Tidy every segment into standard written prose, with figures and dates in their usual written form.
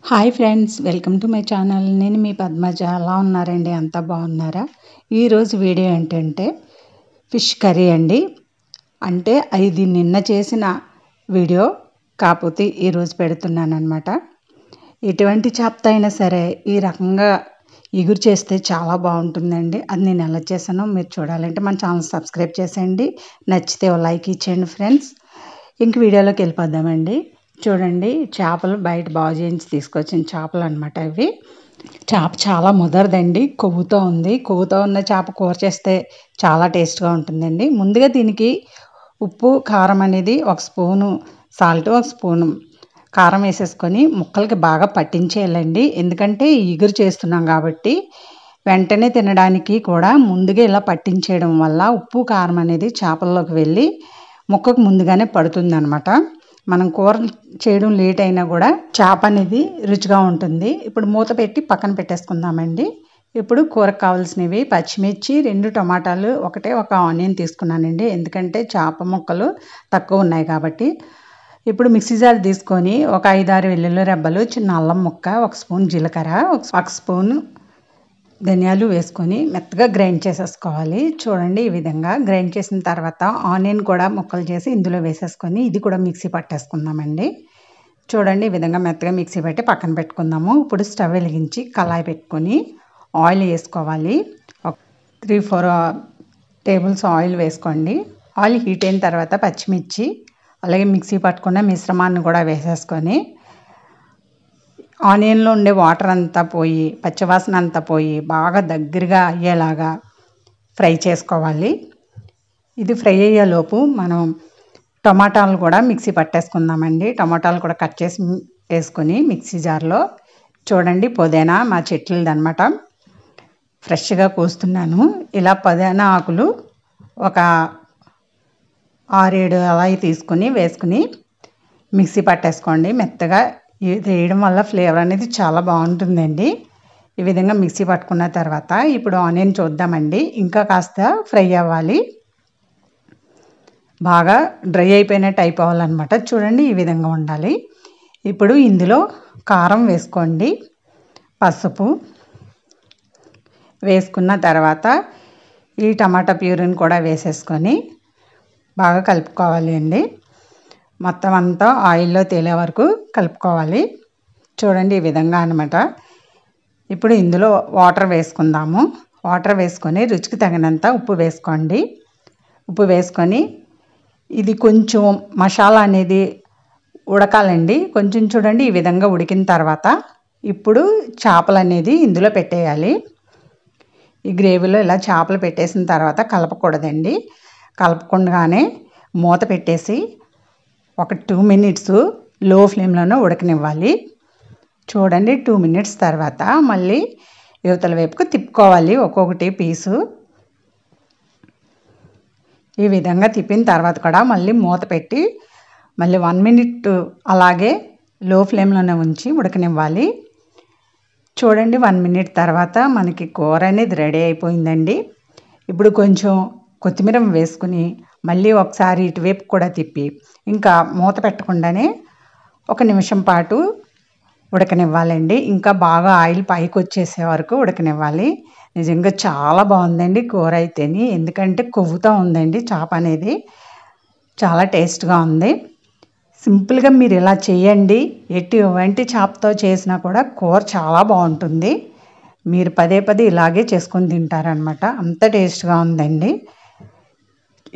Hi friends, welcome to my channel. నేను మీ పద్మజ. ఎలా ఉన్నారండి? అంతా బాగున్నారా? ఈరోజు వీడియో ఏంటంటే ఫిష్ కర్రీ అండి. అంటే ఇది నిన్న చేసిన వీడియో, కాకపోతే ఈరోజు పెడుతున్నాను అనమాట. ఎటువంటి చేపతో అయినా సరే ఈ రకంగా ఇగురు చేస్తే చాలా బాగుంటుందండి. అది నేను ఎలా చేశానో మీరు చూడాలంటే మన ఛానల్ సబ్స్క్రైబ్ చేసేయండి. నచ్చితే ఓ లైక్ ఇచ్చేయండి ఫ్రెండ్స్. ఇంక వీడియోలోకి వెళ్ళిపోదామండి. చూడండి, చేపలు బయట బాగు చేయించి తీసుకొచ్చిన చేపలు అనమాట ఇవి. చేప చాలా ముదరదండి, కొవ్వుతో ఉంది. కొవ్వుతో ఉన్న చేప కూర చేస్తే చాలా టేస్ట్గా ఉంటుందండి. ముందుగా దీనికి ఉప్పు కారం అనేది 1 స్పూను సాల్ట్, 1 స్పూను కారం వేసేసుకొని ముక్కలకి బాగా పట్టించేయాలండి. ఎందుకంటే ఇగురు చేస్తున్నాం కాబట్టి వెంటనే తినడానికి కూడా ముందుగా ఇలా పట్టించేయడం వల్ల ఉప్పు కారం అనేది చేపల్లోకి వెళ్ళి ముక్కకు ముందుగానే పడుతుందన్నమాట. మనం కూర చేయడం లేట్ అయినా కూడా చేప అనేది రుచిగా ఉంటుంది. ఇప్పుడు మూత పెట్టి పక్కన పెట్టేసుకుందామండి. ఇప్పుడు కూరకు కావాల్సినవి పచ్చిమిర్చి, 2 టమాటాలు, ఒక ఆనియన్ తీసుకున్నానండి. ఎందుకంటే చేప ముక్కలు తక్కువ ఉన్నాయి కాబట్టి. ఇప్పుడు మిక్సీ జార్ తీసుకొని ఒక 5-6 వెల్లుల్లి రెబ్బలు, చిన్న అల్లం ముక్క, 1 స్పూన్ జీలకర్ర, 1 స్పూన్ ధనియాలు వేసుకొని మెత్తగా గ్రైండ్ చేసేసుకోవాలి. చూడండి, ఈ విధంగా గ్రైండ్ చేసిన తర్వాత ఆనియన్ కూడా ముక్కలు చేసి ఇందులో వేసేసుకొని ఇది కూడా మిక్సీ పట్టేసుకుందామండి. చూడండి, ఈ విధంగా మెత్తగా మిక్సీ పెట్టి పక్కన పెట్టుకుందాము. ఇప్పుడు స్టవ్ వెలిగించి కళాయి పెట్టుకొని ఆయిల్ వేసుకోవాలి. 3-4 టేబుల్స్ ఆయిల్ వేసుకోండి. ఆయిల్ హీట్ అయిన తర్వాత పచ్చిమిర్చి అలాగే మిక్సీ పట్టుకున్న మిశ్రమాన్ని కూడా వేసేసుకొని ఆనియన్లో ఉండే వాటర్ అంతా పోయి పచ్చివాసన అంతా పోయి బాగా దగ్గరగా అయ్యేలాగా ఫ్రై చేసుకోవాలి. ఇది ఫ్రై అయ్యేలోపు మనం టమాటాలు కూడా మిక్సీ పట్టేసుకుందామండి. టమాటాలు కూడా కట్ చేసి వేసుకొని మిక్సీ జార్లో. చూడండి, పుదీనా మా చెట్లది అనమాట, ఫ్రెష్గా కోస్తున్నాను. ఇలా పుదీనా ఆకులు ఒక 6-7 అలా తీసుకుని వేసుకుని మిక్సీ పట్టేసుకోండి మెత్తగా. ఇది వేయడం వల్ల ఫ్లేవర్ అనేది చాలా బాగుంటుందండి. ఈ విధంగా మిక్సీ పట్టుకున్న తర్వాత ఇప్పుడు ఆనియన్ చూద్దామండి. ఇంకా కాస్త ఫ్రై అవ్వాలి, బాగా డ్రై అయిపోయినట్టు అయిపోవాలన్నమాట. చూడండి, ఈ విధంగా ఉండాలి. ఇప్పుడు ఇందులో కారం వేసుకోండి, పసుపు వేసుకున్న తర్వాత ఈ టమాటా ప్యూరీని కూడా వేసేసుకొని బాగా కలుపుకోవాలి అండి. మొత్తం అంతా ఆయిల్లో తేలే వరకు కలుపుకోవాలి. చూడండి, ఈ విధంగా అన్నమాట. ఇప్పుడు ఇందులో వాటర్ వేసుకుందాము. వాటర్ వేసుకొని రుచికి తగినంత ఉప్పు వేసుకోండి. ఉప్పు వేసుకొని ఇది కొంచెం మసాలా అనేది ఉడకాలండి. కొంచెం చూడండి, ఈ విధంగా ఉడికిన తర్వాత ఇప్పుడు చేపలు అనేది ఇందులో పెట్టేయాలి. ఈ గ్రేవీలో ఇలా చేపలు పెట్టేసిన తర్వాత కలపకూడదండి. కలపకుండానే మూత పెట్టేసి ఒక 2 మినిట్స్ లో ఫ్లేమ్లోనే ఉడకనివ్వాలి. చూడండి, 2 మినిట్స్ తర్వాత మళ్ళీ యువతల వైపుకు తిప్పుకోవాలి ఒక్కొక్కటి పీసు. ఈ విధంగా తిప్పిన తర్వాత కూడా మళ్ళీ మూత పెట్టి మళ్ళీ 1 మినిట్ అలాగే లో ఫ్లేమ్లోనే ఉంచి ఉడకనివ్వాలి. చూడండి, 1 మినిట్ తర్వాత మనకి కూర అనేది రెడీ అయిపోయిందండి. ఇప్పుడు కొంచెం కొత్తిమీర వేసుకుని మళ్ళీ ఒకసారి ఇటువైపు కూడా తిప్పి ఇంకా మూత పెట్టకుండానే 1 నిమిషం పాటు ఉడకనివ్వాలండి. ఇంకా బాగా ఆయిల్ పైకి వచ్చేసే వరకు ఉడకనివ్వాలి. నిజంగా చాలా బాగుందండి కూర అయితేని, ఎందుకంటే కొవ్వుతో ఉందండి చేప అనేది. చాలా టేస్ట్గా ఉంది. సింపుల్గా మీరు ఇలా చేయండి. ఎటువంటి చేపతో చేసినా కూడా కూర చాలా బాగుంటుంది. మీరు పదే ఇలాగే చేసుకొని తింటారనమాట. అంత టేస్ట్గా ఉందండి.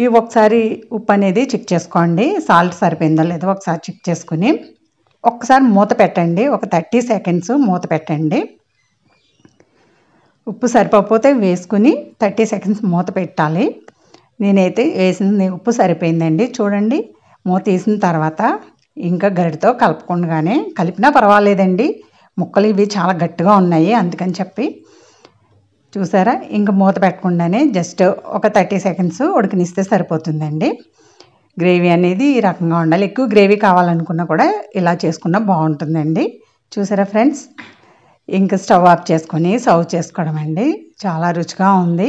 ఇవి ఒకసారి ఉప్పు అనేది చెక్ చేసుకోండి, సాల్ట్ సరిపోయిందో లేదో ఒకసారి చెక్ చేసుకుని ఒక్కసారి మూత పెట్టండి. ఒక 30 సెకండ్స్ మూత పెట్టండి. ఉప్పు సరిపోతే వేసుకుని 30 సెకండ్స్ మూత పెట్టాలి. నేనైతే వేసింది ఉప్పు సరిపోయిందండి. చూడండి, మూత తీసిన తర్వాత ఇంకా గరిటతో కలపకుండానే కలిపినా పర్వాలేదండి. ముక్కలు ఇవి చాలా గట్టిగా ఉన్నాయి, అందుకని చెప్పి. చూసారా, ఇంకా మూత పెట్టకుండానే జస్ట్ ఒక 30 సెకండ్స్ ఉడకనిస్తే సరిపోతుందండి. గ్రేవీ అనేది ఈ రకంగా ఉండాలి. ఎక్కువ గ్రేవీ కావాలనుకున్నా కూడా ఇలా చేసుకున్నా బాగుంటుందండి. చూసారా ఫ్రెండ్స్, ఇంకా స్టవ్ ఆఫ్ చేసుకొని సర్వ్ చేసుకోవడం అండి. చాలా రుచిగా ఉంది.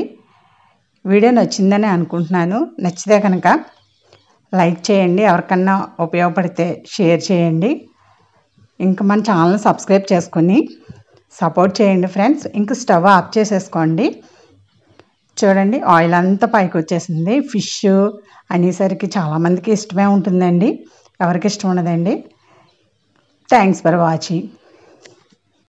వీడియో నచ్చిందని అనుకుంటున్నాను. నచ్చితే కనుక లైక్ చేయండి, ఎవరికన్నా ఉపయోగపడితే షేర్ చేయండి. ఇంకా మన ఛానల్ సబ్స్క్రైబ్ చేసుకొని సపోర్ట్ చేయండి ఫ్రెండ్స్. ఇంకా స్టవ్ ఆఫ్ చేసేసుకోండి. చూడండి ఆయిల్ అంతా పైకి వచ్చేసింది. ఫిష్ అనేసరికి చాలామందికి ఇష్టమే ఉంటుందండి, ఎవరికి ఇష్టం ఉండదండి. Thanks for watching.